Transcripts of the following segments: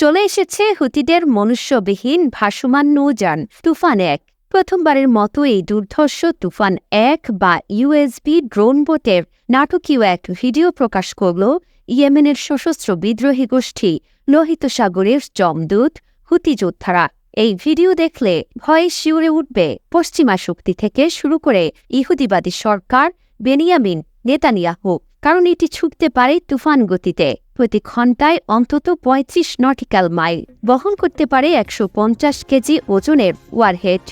চলে এসেছে হুতিদের মনুষ্যবিহীন ভাসমান নৌযান তুফান-1। প্রথমবারের মতো এই দুর্ধর্ষ তুফান-1 বা ইউএসবি ড্রোন বোটের নাটকীয় এক ভিডিও প্রকাশ করল ইয়েমেনের সশস্ত্র বিদ্রোহী গোষ্ঠী লোহিত সাগরের যমদূত হুতি যোদ্ধারা। এই ভিডিও দেখলে ভয়ে শিউরে উঠবে পশ্চিমা শক্তি থেকে শুরু করে ইহুদিবাদী সরকার বেনিয়ামিন নেতানিয়াহু, কারণ এটি ছুটতে পারে তুফান গতিতে, প্রতি ঘণ্টায় অন্তত ৩৫ নটিক্যাল মাইল, বহন করতে পারে ১৫০ কেজি ওজনের ওয়ারহেড।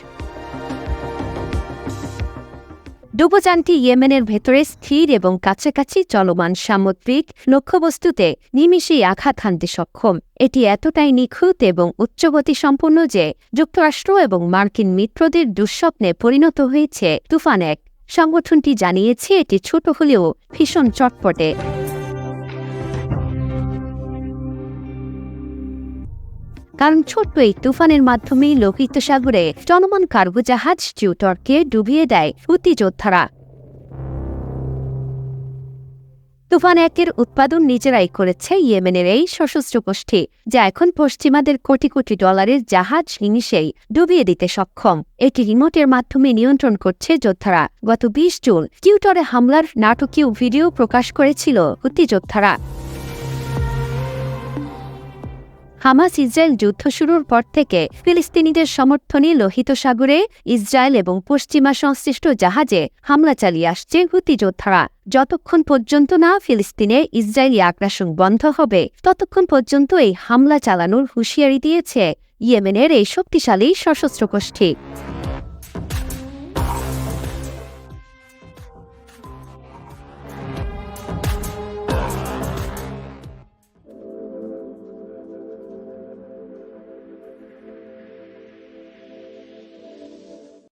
ডুবোযানটি ইয়েমেনের ভেতরে স্থির এবং কাছাকাছি চলমান সামুদ্রিক লক্ষ্যবস্তুতে নিমিষেই আঘাত হানতে সক্ষম। এটি এতটাই নিখুঁত এবং উচ্চগতি সম্পন্ন যে যুক্তরাষ্ট্র এবং মার্কিন মিত্রদের দুঃস্বপ্নে পরিণত হয়েছে তুফান-1। সংগঠনটি জানিয়েছে এটি ছোট হলেও ভীষণ চটপটে। কারণ ছোট্ট এই তুফানের মাধ্যমেই লোহিত সাগরে চলমান কার্গো জাহাজ জিউটরকে ডুবিয়ে দেয় হুতি যোদ্ধারা। তুফান-1-এর উৎপাদন নিজেরাই করেছে ইয়েমেনের এই সশস্ত্র গোষ্ঠী, যা এখন পশ্চিমাদের কোটি কোটি ডলারের জাহাজ নিমিষেই ডুবিয়ে দিতে সক্ষম। এটি রিমোটের মাধ্যমে নিয়ন্ত্রণ করছে যোদ্ধারা। গত ২০ জুন জিউটরে হামলার নাটকীয় ভিডিও প্রকাশ করেছিল হুতি যোদ্ধারা। হামাস ইসরায়েল যুদ্ধ শুরুর পর থেকে ফিলিস্তিনিদের সমর্থনে লোহিত সাগরে ইসরায়েল এবং পশ্চিমা সংশ্লিষ্ট জাহাজে হামলা চালিয়ে আসছে হুতি যোদ্ধারা। যতক্ষণ পর্যন্ত না ফিলিস্তিনে ইসরায়েলি আগ্রাসন বন্ধ হবে, ততক্ষণ পর্যন্ত এই হামলা চালানোর হুঁশিয়ারি দিয়েছে ইয়েমেনের এই শক্তিশালী সশস্ত্র গোষ্ঠী।